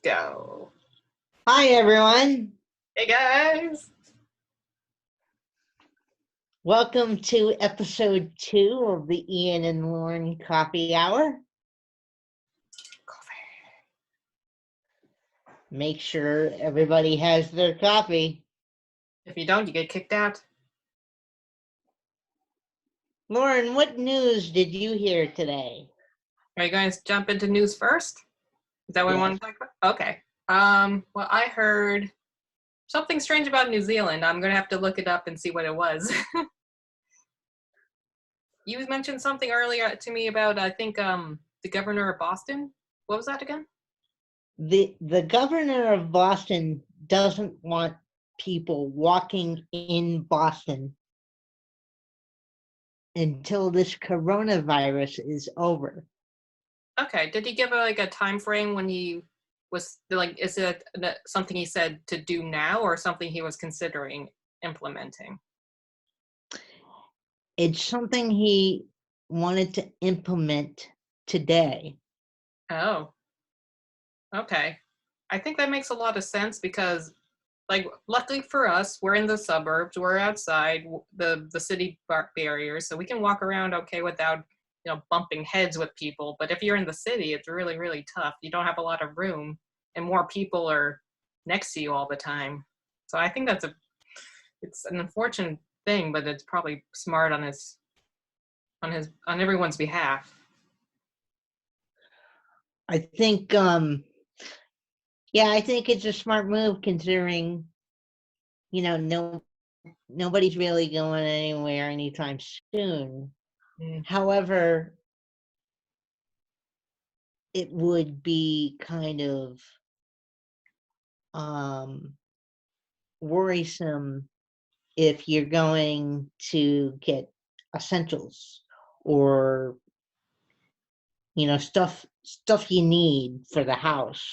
Go. Hi, everyone. Hey, guys. Welcome to episode 2 of the Ian and Lauren Coffee Hour. Make sure everybody has their coffee. If you don't, you get kicked out. Lauren, what news did you hear today? Are you going to jump into news first? Is that what we want to talk about? Okay. Well, I heard something strange about New Zealand. I'm going to have to look it up and see what it was. You mentioned something earlier to me about, I think, the governor of Boston. What was that again? The governor of Boston doesn't want people walking in Boston until this coronavirus is over. Okay. Did he give a time frame when he was like? Is it something he said to do now, or something he was considering implementing? It's something he wanted to implement today. Oh. Okay. I think that makes a lot of sense because, like, luckily for us, we're in the suburbs, we're outside the city barriers, so we can walk around okay without, bumping heads with people. But if you're in the city, it's really, really tough. You don't have a lot of room, and more people are next to you all the time. So I think it's an unfortunate thing, but it's probably smart on everyone's behalf. I think I think it's a smart move considering, nobody's really going anywhere anytime soon. However, it would be kind of worrisome if you're going to get essentials or stuff you need for the house.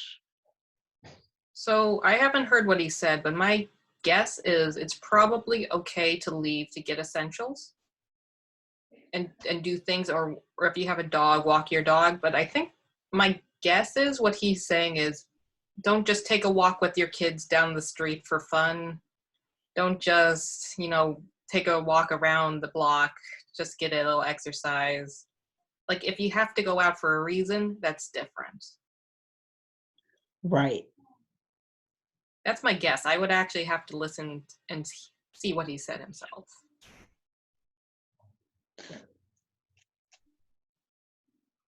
So I haven't heard what he said, but my guess is it's probably okay to leave to get essentials and do things, or if you have a dog, walk your dog. But I think my guess is what he's saying is don't just take a walk with your kids down the street for fun. Don't just, take a walk around the block, just get a little exercise. Like, if you have to go out for a reason, that's different. Right. That's my guess. I would actually have to listen and see what he said himself.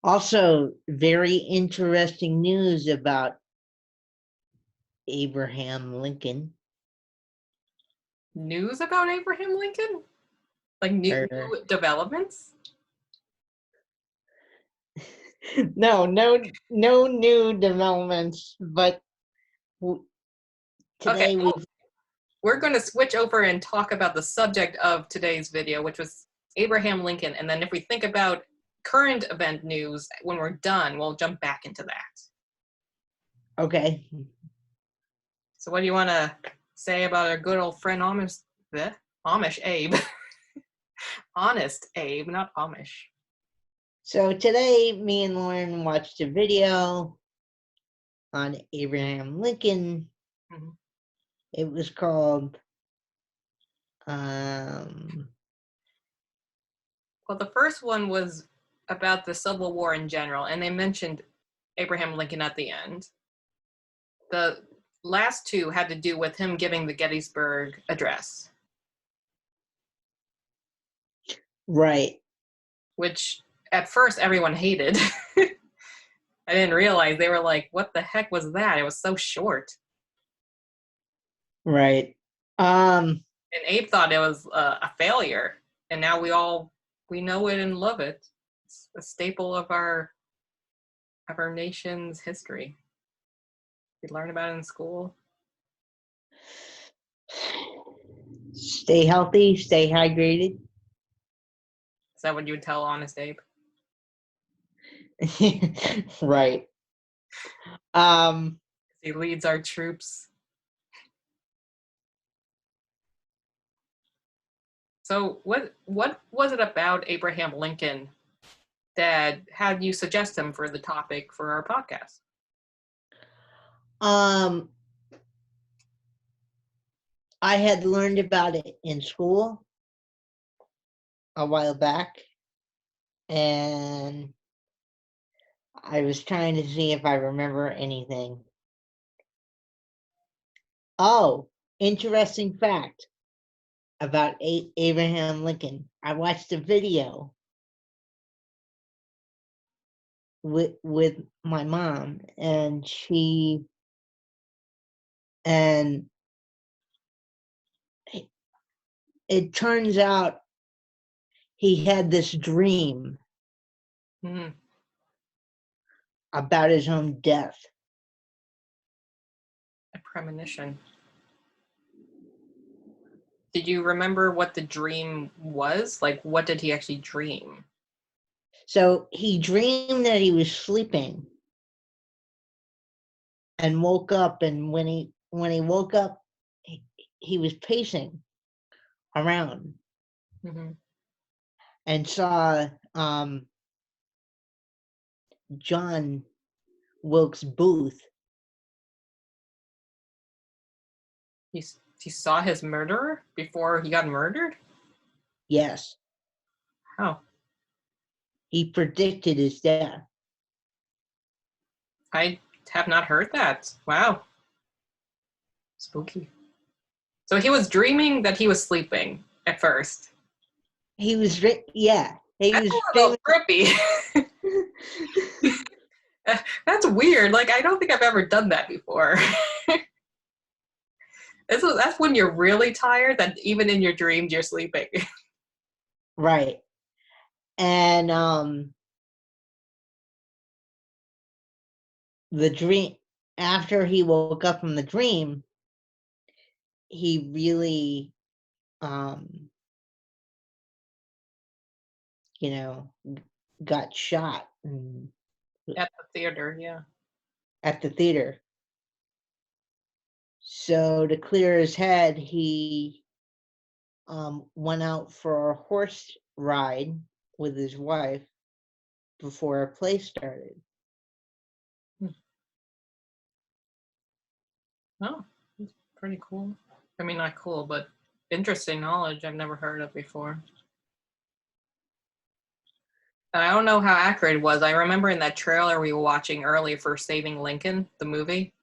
Also, very interesting news about Abraham Lincoln. News about Abraham Lincoln? Like new developments? No new developments, but today okay, we're going to switch over and talk about the subject of today's video, which was Abraham Lincoln. And then if we think about current event news, when we're done, we'll jump back into that. Okay. So what do you want to say about our good old friend Amish Abe? Honest Abe, not Amish. So today, me and Lauren watched a video on Abraham Lincoln. Mm-hmm. It was called well, the first one was about the Civil War in general, and they mentioned Abraham Lincoln at the end. The last two had to do with him giving the Gettysburg Address. Right. Which at first everyone hated. I didn't realize. They were like, what the heck was that? It was so short. Right. And Abe thought it was a failure. And now we know it and love it. It's a staple of our nation's history. We learn about it in school. Stay healthy, stay hydrated. Is that what you would tell Honest Abe? Right. He leads our troops. So what was it about Abraham Lincoln that had you suggest him for the topic for our podcast? I had learned about it in school a while back, and I was trying to see if I remember anything. Oh, interesting fact about Abraham Lincoln. I watched a video with my mom, and it turns out he had this dream about his own death. A premonition. Did you remember what the dream was? Like, what did he actually dream? So he dreamed that he was sleeping and woke up, and when he woke up, he was pacing around and saw John Wilkes Booth. He saw his murderer before he got murdered? Yes. How? He predicted his death. I have not heard that. Wow. Spooky. So he was dreaming that he was sleeping at first. He was, yeah. He That's was a little trippy. That's weird. Like, I don't think I've ever done that before. That's when you're really tired, that even in your dreams you're sleeping. Right. And the dream, after he woke up from the dream, he really got shot At the theater, yeah. At the theater. So to clear his head, he went out for a horse ride with his wife before a play started. Oh, that's pretty cool. I mean, not cool, but interesting knowledge I've never heard of before. And I don't know how accurate it was. I remember in that trailer we were watching earlier for Saving Lincoln, the movie.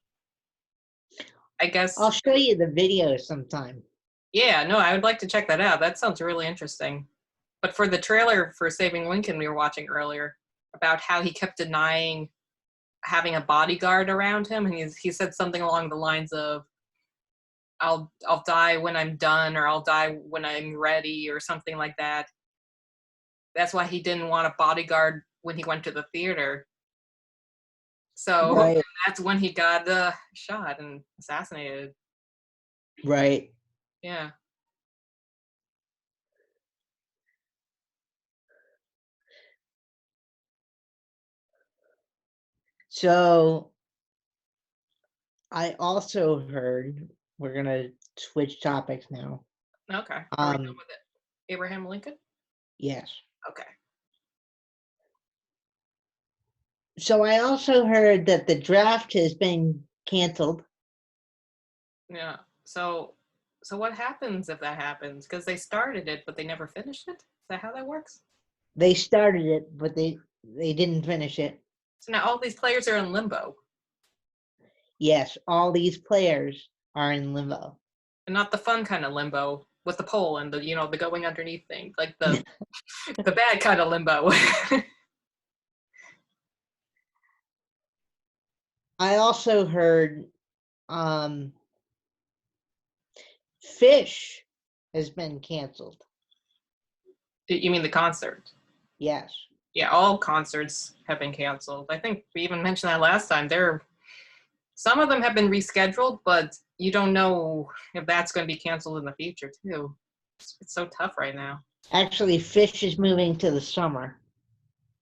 I guess. I'll show you the video sometime. Yeah, no, I would like to check that out. That sounds really interesting. But for the trailer for Saving Lincoln we were watching earlier, about how he kept denying having a bodyguard around him, and he said something along the lines of, I'll die when I'm done, or I'll die when I'm ready, or something like that. That's why he didn't want a bodyguard when he went to the theater. So right. That's when he got shot and assassinated. Right. Yeah. So I also heard, we're going to switch topics now. Okay. Are we done with it? Abraham Lincoln? Yes. Okay. So I also heard that the draft has been canceled. Yeah. So what happens if that happens? Because they started it, but they never finished it? Is that how that works? They started it, but they didn't finish it. So now all these players are in limbo. Yes, all these players are in limbo. And not the fun kind of limbo with the pole and the the going underneath thing, like the the bad kind of limbo. I also heard Fish has been canceled. You mean the concert? Yes. Yeah, all concerts have been canceled. I think we even mentioned that last time. Some of them have been rescheduled, but you don't know if that's going to be canceled in the future too. It's so tough right now. Actually, Fish is moving to the summer.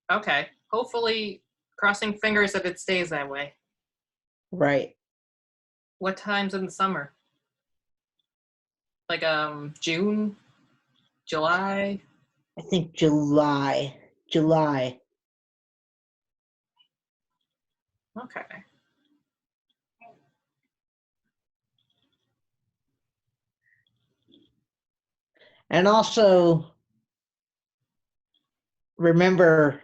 Okay. Hopefully, crossing fingers that it stays that way. Right. What times in the summer? Like June? July? I think July. Okay. And also remember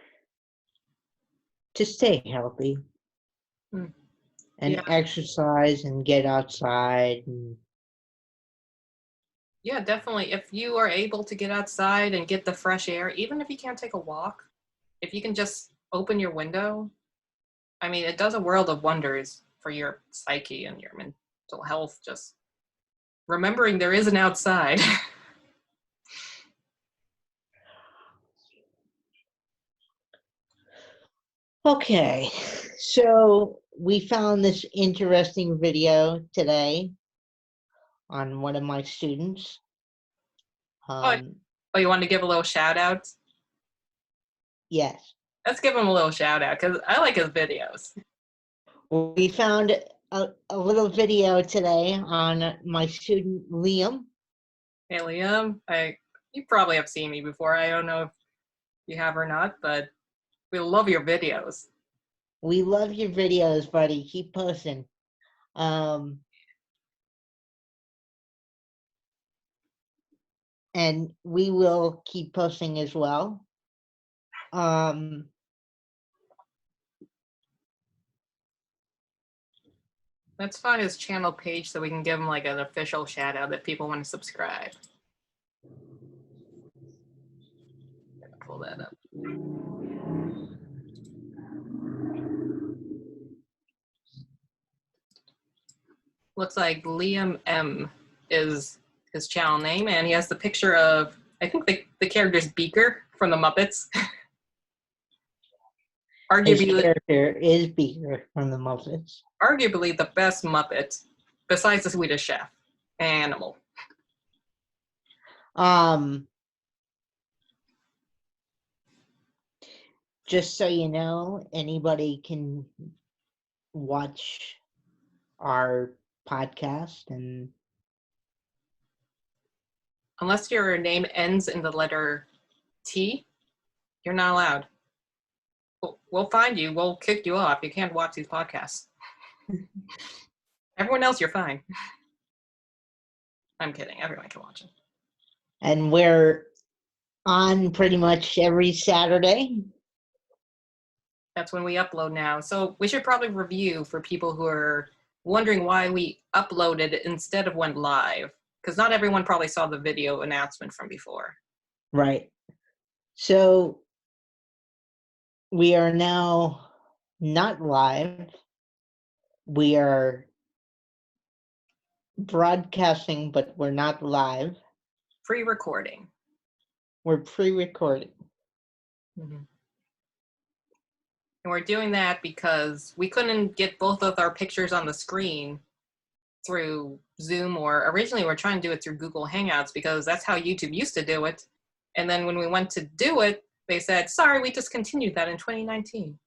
to stay healthy Mm. and Yeah, exercise and get outside. And yeah, definitely. If you are able to get outside and get the fresh air, even if you can't take a walk, if you can just open your window, I mean, it does a world of wonders for your psyche and your mental health. Just remembering there is an outside. okay, so we found this interesting video today on one of my students. Oh, Um, oh, you want to give a little shout out? yes, Let's give him a little shout out because I like his videos. we found a little video today on my student Liam. Hey, Liam, you probably have seen me before. I don't know if you have or not, but we love your videos. We love your videos, buddy. Keep posting. Um, and we will keep posting as well. Um, Let's find his channel page so we can give him like an official shout out that people want to subscribe. Pull that up. Looks like Liam M is his channel name, and he has the picture of, I think the character's Beaker from the Muppets. his arguably, character is Beaker from the Muppets. arguably the best Muppet, besides the Swedish Chef, Animal. Just so you know, anybody can watch our podcast, and Unless your name ends in the letter T, you're not allowed. We'll find you. We'll kick you off. You can't watch these podcasts. Everyone else, you're fine. I'm kidding. Everyone can watch it. and we're on pretty much every Saturday. That's when we upload now. So we should probably review for people who are wondering why we uploaded instead of went live, because not everyone probably saw the video announcement from before. Right. So we are now not live. We are broadcasting, but we're not live. Pre-recording. We're pre-recorded. Mm-hmm. And we're doing that because we couldn't get both of our pictures on the screen through Zoom, or originally we're trying to do it through Google Hangouts because that's how YouTube used to do it. And then when we went to do it, they said, sorry, we discontinued that in 2019.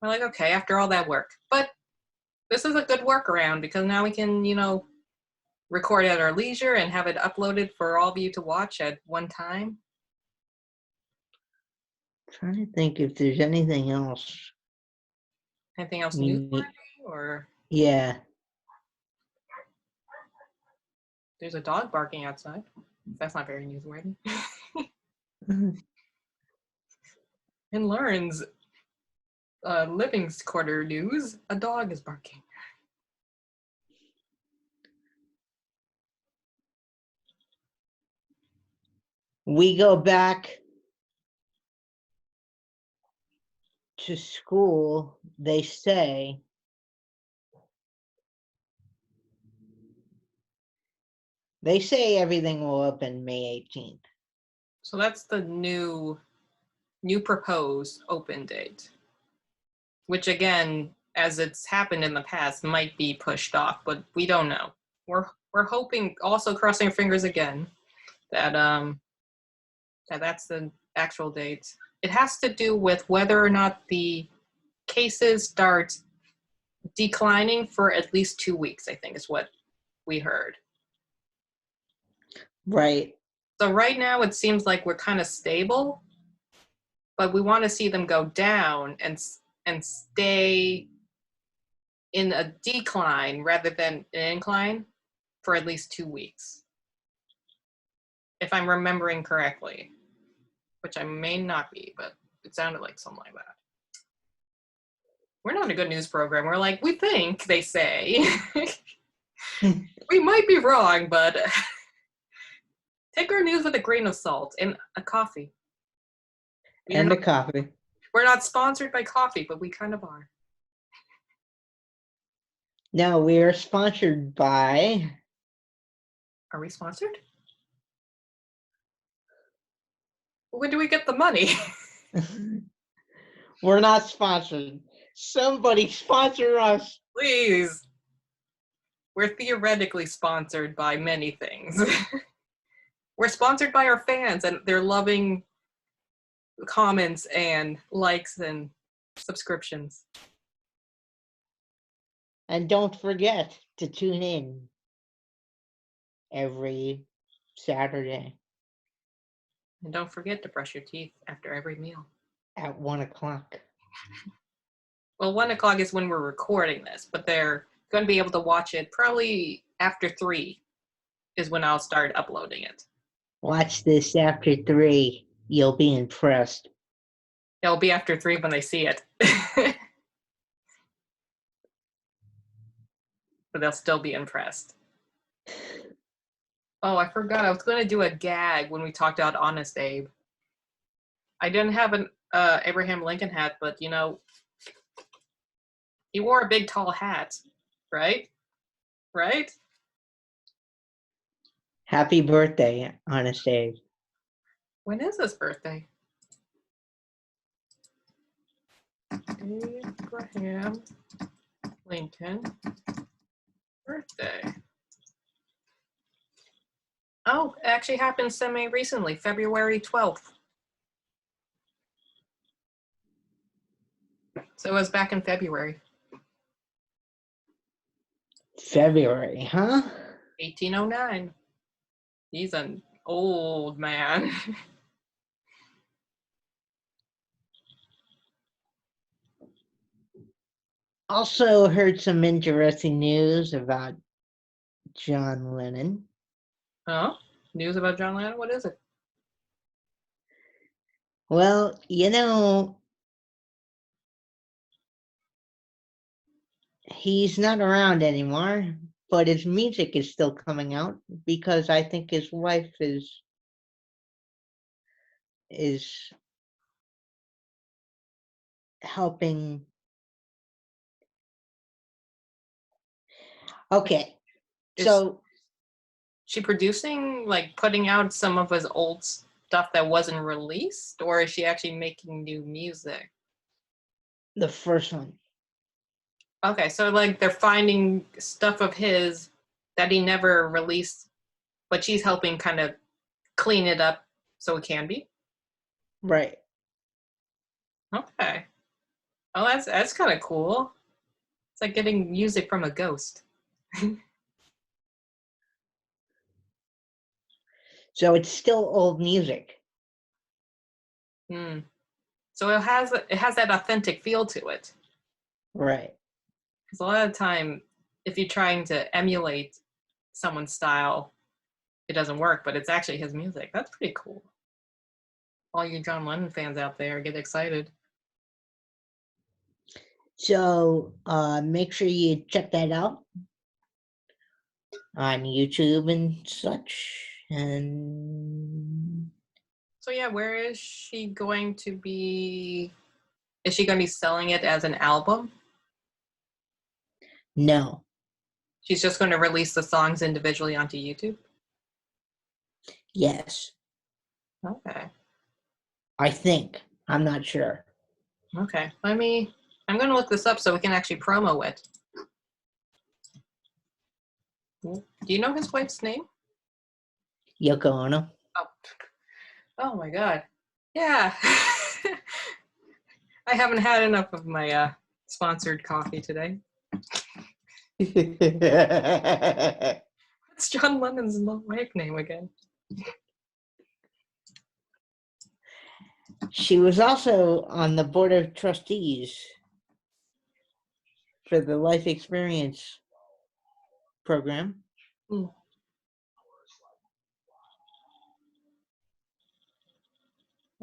We're like, okay, after all that work. But this is a good workaround because now we can, record at our leisure and have it uploaded for all of you to watch at one time. Trying to think if there's anything else. Anything else newsworthy? Or Yeah. there's a dog barking outside. That's not very newsworthy. In Lauren's living quarter news, a dog is barking. We go back to school, they say everything will open May 18th. So that's the new proposed open date, which again, as it's happened in the past, might be pushed off, but we don't know. We're hoping, also crossing our fingers again, that that's the actual date. It has to do with whether or not the cases start declining for at least 2 weeks, I think is what we heard. Right. So right now it seems like we're kind of stable, but we want to see them go down and stay in a decline rather than an incline for at least 2 weeks. if I'm remembering correctly, which I may not be, but it sounded like something like that. We're not a good news program. We're like, we think, they say. We might be wrong, but take our news with a grain of salt and a coffee. And a coffee. We're not sponsored by coffee, but we kind of are. No, we are sponsored by. Are we sponsored? When do we get the money? We're not sponsored. Somebody sponsor us. Please. We're theoretically sponsored by many things. We're sponsored by our fans and their loving comments and likes and subscriptions. And don't forget to tune in every Saturday And don't forget to brush your teeth after every meal. at 1:00. Well, 1:00 is when we're recording this, but they're going to be able to watch it probably after 3 is when I'll start uploading it. Watch this after 3. You'll be impressed. It'll be after 3 when they see it. But they'll still be impressed. Oh, I forgot. I was going to do a gag when we talked about Honest Abe. I didn't have an Abraham Lincoln hat, but, you know, he wore a big, tall hat, right? Right? Happy birthday, Honest Abe. When is his birthday? Abraham Lincoln birthday. Oh, it actually happened semi-recently, February 12th. So it was back in February. February, huh? 1809. He's an old man. Also heard some interesting news about John Lennon. Oh, news about John Lennon? What is it? Well, you know, he's not around anymore, but his music is still coming out because I think his wife is helping. Okay, Is so she producing, like putting out some of his old stuff that wasn't released? Or is she actually making new music? the first one. Okay, so like they're finding stuff of his that he never released, but she's helping kind of clean it up so it can be? Right. Okay. Oh, that's kind of cool. It's like getting music from a ghost. So it's still old music. Hmm. So it has that authentic feel to it. Right. Because a lot of the time, if you're trying to emulate someone's style, it doesn't work. But it's actually his music. That's pretty cool. All you John Lennon fans out there, get excited. So make sure you check that out on YouTube and such. And So yeah, where is she going to be? Is she going to be selling it as an album? no, She's just going to release the songs individually onto YouTube? yes, Okay. I think. I'm not sure. Okay. I'm going to look this up so we can actually promo it. Do you know his wife's name? Yoko Ono. Oh, oh my God. Yeah. I haven't had enough of my sponsored coffee today. What's John Lennon's wife name again? She was also on the board of trustees for the Life Experience program. Hmm.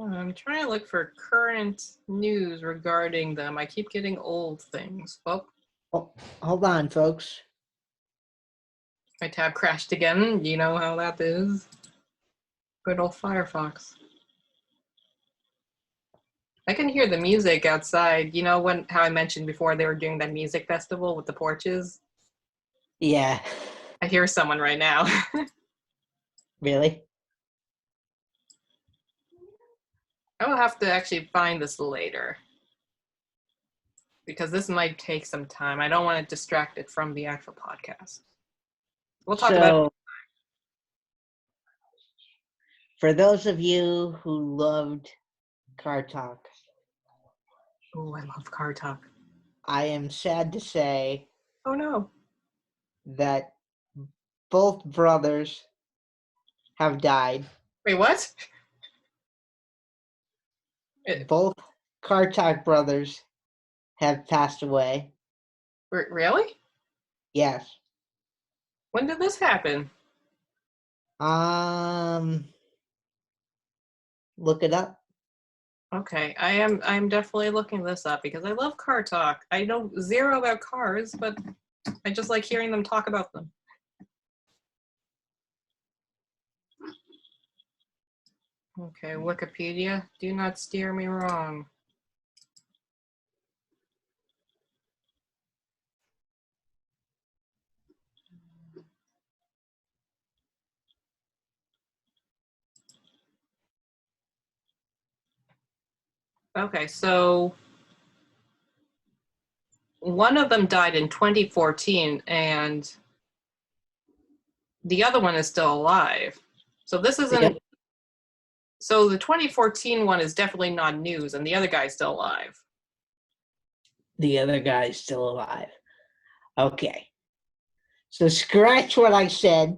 I'm trying to look for current news regarding them. I keep getting old things. Oh, Oh, hold on, folks. my tab crashed again. You know how that is. Good old Firefox. I can hear the music outside. You know how I mentioned before they were doing that music festival with the porches? Yeah. I hear someone right now. Really? I will have to actually find this later. Because this might take some time. I don't want to distract it from the actual podcast. We'll talk about it. So, for those of you who loved Car Talk, Oh, I love car talk. I am sad to say Oh no. that both brothers have died. Wait, what? Both Car Talk brothers have passed away. Really? Yes. When did this happen? Look it up. Okay, I'm definitely looking this up because I love car talk. I know zero about cars, but I just like hearing them talk about them. Okay, Wikipedia, do not steer me wrong. Okay, so one of them died in 2014 and the other one is still alive. So this isn't, Yep. so the 2014 one is definitely not news and the other guy's still alive. The other guy's still alive. Okay. So scratch what I said.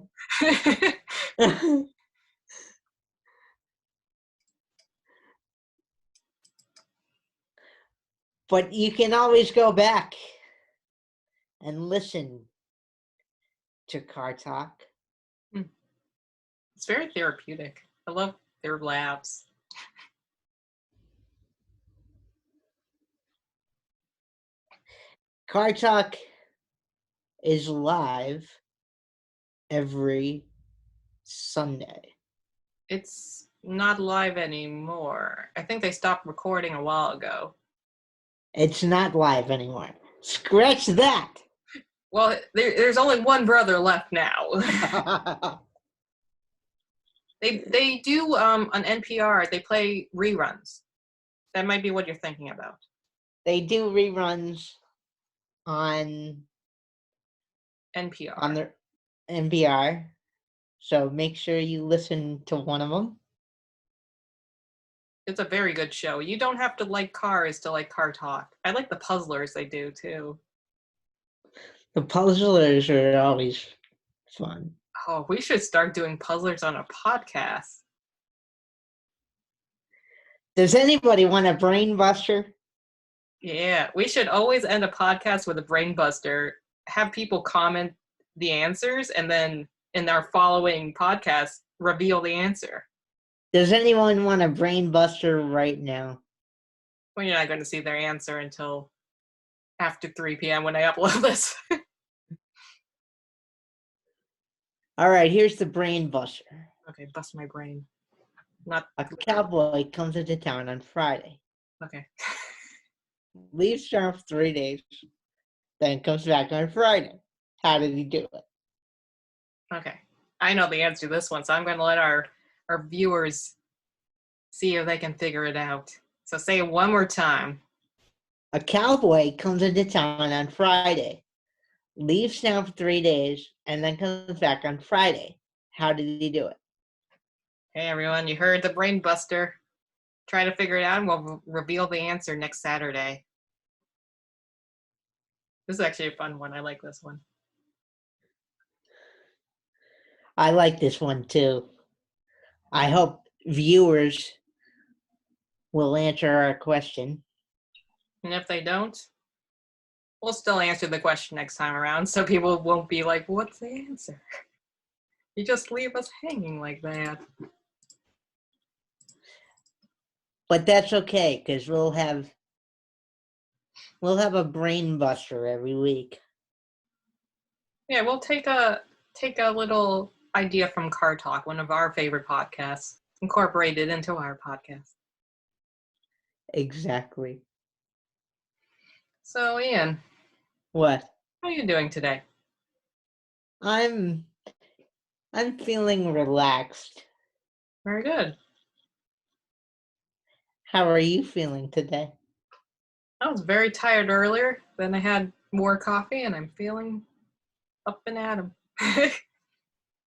But you can always go back and listen to Car Talk. It's very therapeutic. I love their laughs. Car Talk is live every Sunday. It's not live anymore. I think they stopped recording a while ago. It's not live anymore. Scratch that. Well, there's only one brother left now. They do on NPR. They play reruns. That might be what you're thinking about. They do reruns on NPR. their NPR. So make sure you listen to one of them. It's a very good show. You don't have to like cars to like car talk. I like the puzzlers they do too. The puzzlers are always fun. Oh, we should start doing puzzlers on a podcast. Does anybody want a brain buster? Yeah, we should always end a podcast with a brain buster, have people comment the answers, and then in our following podcast, reveal the answer. Does anyone want a brain buster right now? Well, you're not going to see their answer until after 3 p.m. when I upload this. All right, here's the brain buster. Okay, bust my brain. Not A cowboy comes into town on Friday, okay. leaves town for 3 days, then comes back on Friday. How did he do it? Okay. I know the answer to this one, so I'm going to let our viewers see if they can figure it out. So say it one more time. A cowboy comes into town on Friday, leaves town for 3 days, and then comes back on Friday. How did he do it? Hey, everyone, you heard the brain buster. Try to figure it out, and we'll reveal the answer next Saturday. This is actually a fun one. I like this one. I like this one too. I hope viewers will answer our question. And if they don't, we'll still answer the question next time around, so people won't be like, what's the answer? You just leave us hanging like that. But that's okay, because we'll have a brain buster every week. Yeah, we'll take a little idea from Car Talk, one of our favorite podcasts, incorporate it into our podcast. Exactly. So, Ian, What? how are you doing today? I'm feeling relaxed. Very good. How are you feeling today? I was very tired earlier. Then I had more coffee, and I'm feeling up and at 'em.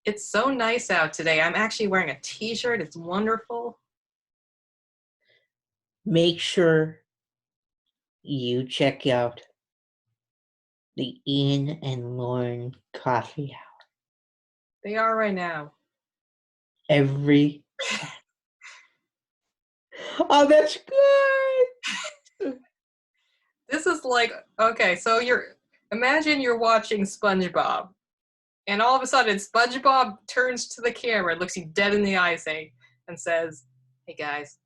It's so nice out today. I'm actually wearing a t-shirt. It's wonderful. Make sure you check out the Ian and Lauren coffee house They are right now. every Oh, that's good. This is like, okay, so imagine you're watching SpongeBob, and all of a sudden SpongeBob turns to the camera, looks you dead in the eye, and says, "Hey guys,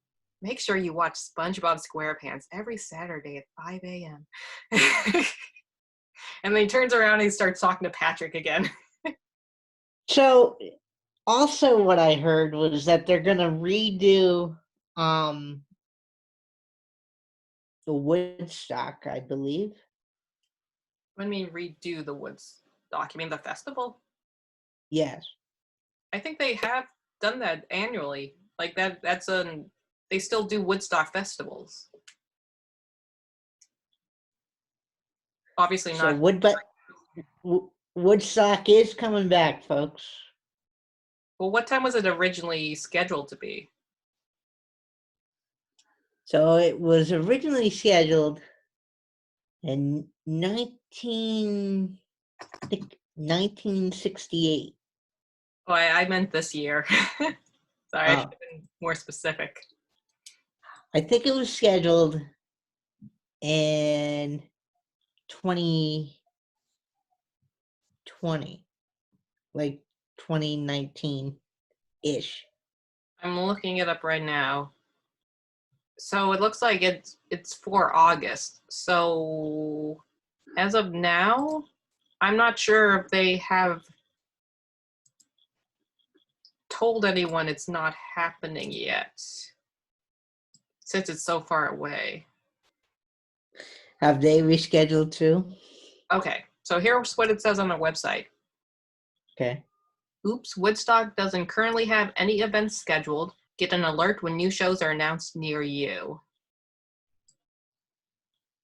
make sure you watch SpongeBob SquarePants every Saturday at 5 a.m." And then he turns around and he starts talking to Patrick again. So also what I heard was that they're gonna redo the Woodstock, I believe. When we redo the Woodstock, you mean the festival? Yes. I think they have done that annually. Like they still do Woodstock festivals. Obviously So not. Woodstock is coming back, folks. Well, what time was it originally scheduled to be? So it was originally scheduled in 1968. Oh, I meant this year. Sorry, I should Oh, have been more specific. I think it was scheduled in 2020, like 2019-ish. I'm looking it up right now. So it looks like it's for August. So as of now, I'm not sure if they have told anyone it's not happening yet, since it's so far away. Have they rescheduled too? Okay, so here's what it says on their website. Okay. Oops, Woodstock doesn't currently have any events scheduled. Get an alert when new shows are announced near you.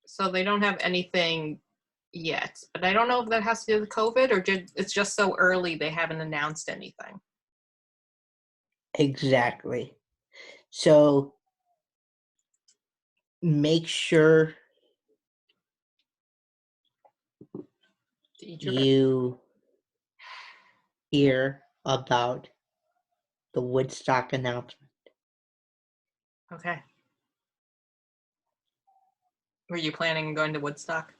So they don't have anything yet, but I don't know if that has to do with COVID or it's just so early they haven't announced anything. Exactly. So make sure To each your best. you hear about the Woodstock announcement. Okay. Were you planning on going to Woodstock?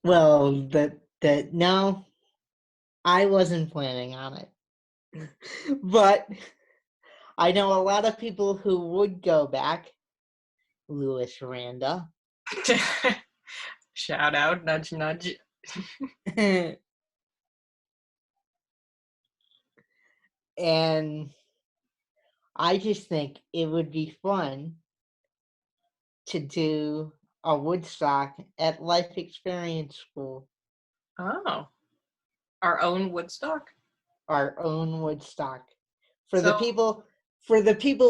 Well, no, I wasn't planning on it. But I know a lot of people who would go back. Louis Randa. Shout out, nudge, nudge. And I just think it would be fun to do a Woodstock at Life Experience School, Oh, our own Woodstock? our own Woodstock for the So, people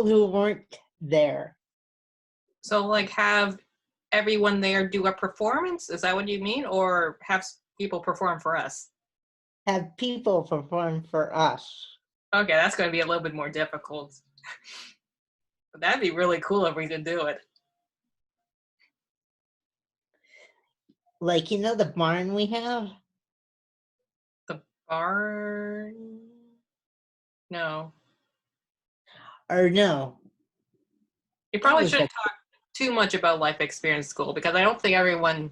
who weren't there. like have everyone there do a performance? Is that what you mean? Or have people perform for us? Have people perform for us. Okay, that's going to be a little bit more difficult. But that'd be really cool if we could do it. Like, the barn we have? The barn? No. Or no. You That probably was shouldn't talk too much about Life Experience School because I don't think everyone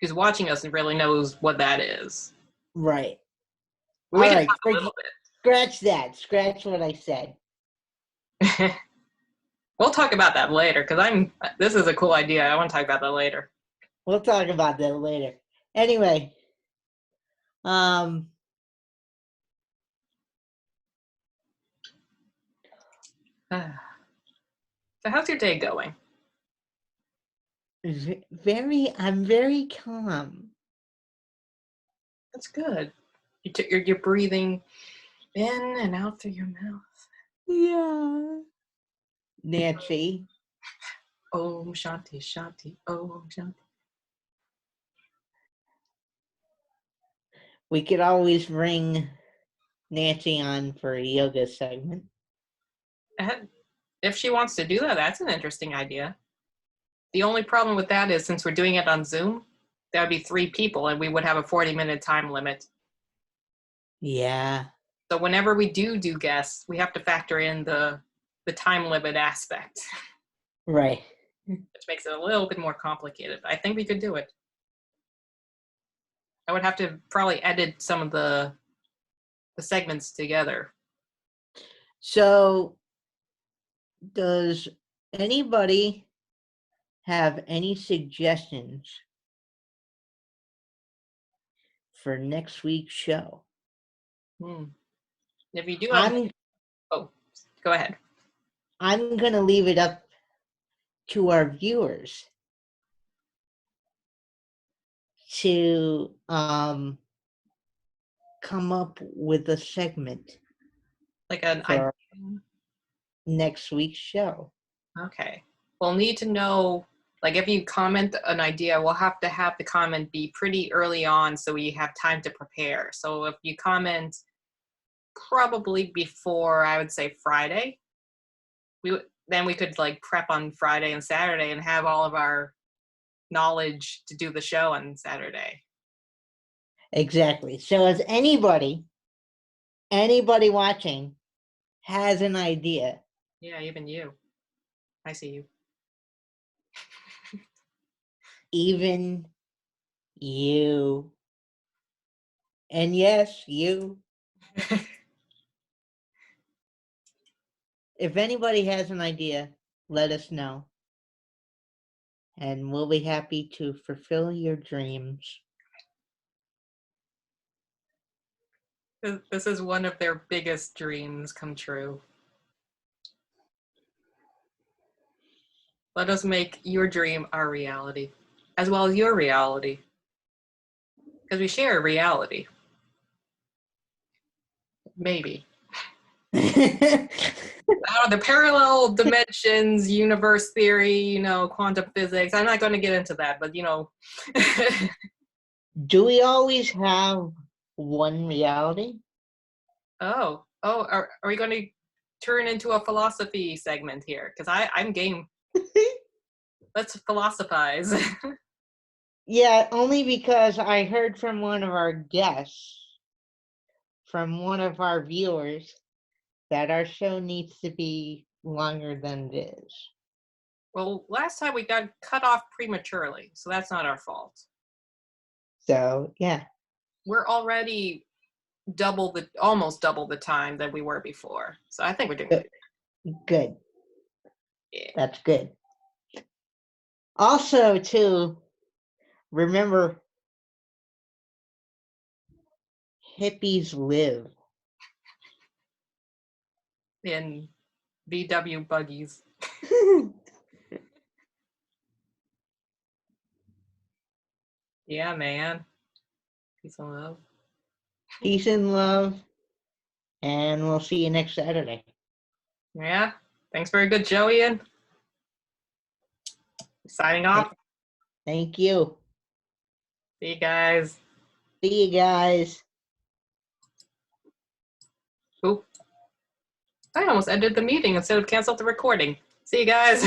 who's watching us really knows what that is. right. But All we can right, talk a little bit. scratch that. Scratch what I said. We'll talk about that later because this is a cool idea. I want to talk about that later. We'll talk about that later. Anyway, So how's your day going? I'm very calm. That's good. You're breathing in and out through your mouth. Yeah. Nancy. Om Shanti Shanti. Om Shanti. We could always bring Nancy on for a yoga segment. If she wants to do that, that's an interesting idea. The only problem with that is since we're doing it on Zoom, that would be 3 people and we would have a 40-minute time limit. Yeah. So whenever we do guests, we have to factor in the time limit aspect. Right. Which makes it a little bit more complicated. I think we could do it. I would have to probably edit some of the segments together. So, does anybody have any suggestions for next week's show? If you do have... go ahead. I'm going to leave it up to our viewers to come up with a segment Like an for idea? next week's show. Okay. We'll need to know, like if you comment an idea, we'll have to have the comment be pretty early on so we have time to prepare. So if you comment probably before, I would say Friday, then we could like prep on Friday and Saturday and have all of our knowledge to do the show on Saturday. Exactly. So if anybody watching has an idea. Yeah, even you. I see you. Even you. And yes, you. If anybody has an idea, let us know. And we'll be happy to fulfill your dreams. This is one of their biggest dreams come true. Let us make your dream our reality, as well as your reality. Because we share a reality. Maybe. The parallel dimensions, universe theory, quantum physics. I'm not going to get into that, but Do we always have one reality? Are we going to turn into a philosophy segment here? Because I'm game. Let's philosophize. Yeah, only because I heard from one of our guests, from one of our viewers, that our show needs to be longer than it is. Well, last time we got cut off prematurely, so that's not our fault. So, yeah. We're already almost double the time that we were before. So I think we're doing good. Good. Yeah. That's good. Also, too, remember, hippies live. In VW buggies. Yeah, man. Peace and love. Peace and love. And we'll see you next Saturday. Yeah. Thanks for a good show, Ian. Signing off. Thank you. See you guys. See you guys. Oop. I almost ended the meeting instead of canceled the recording. See you guys.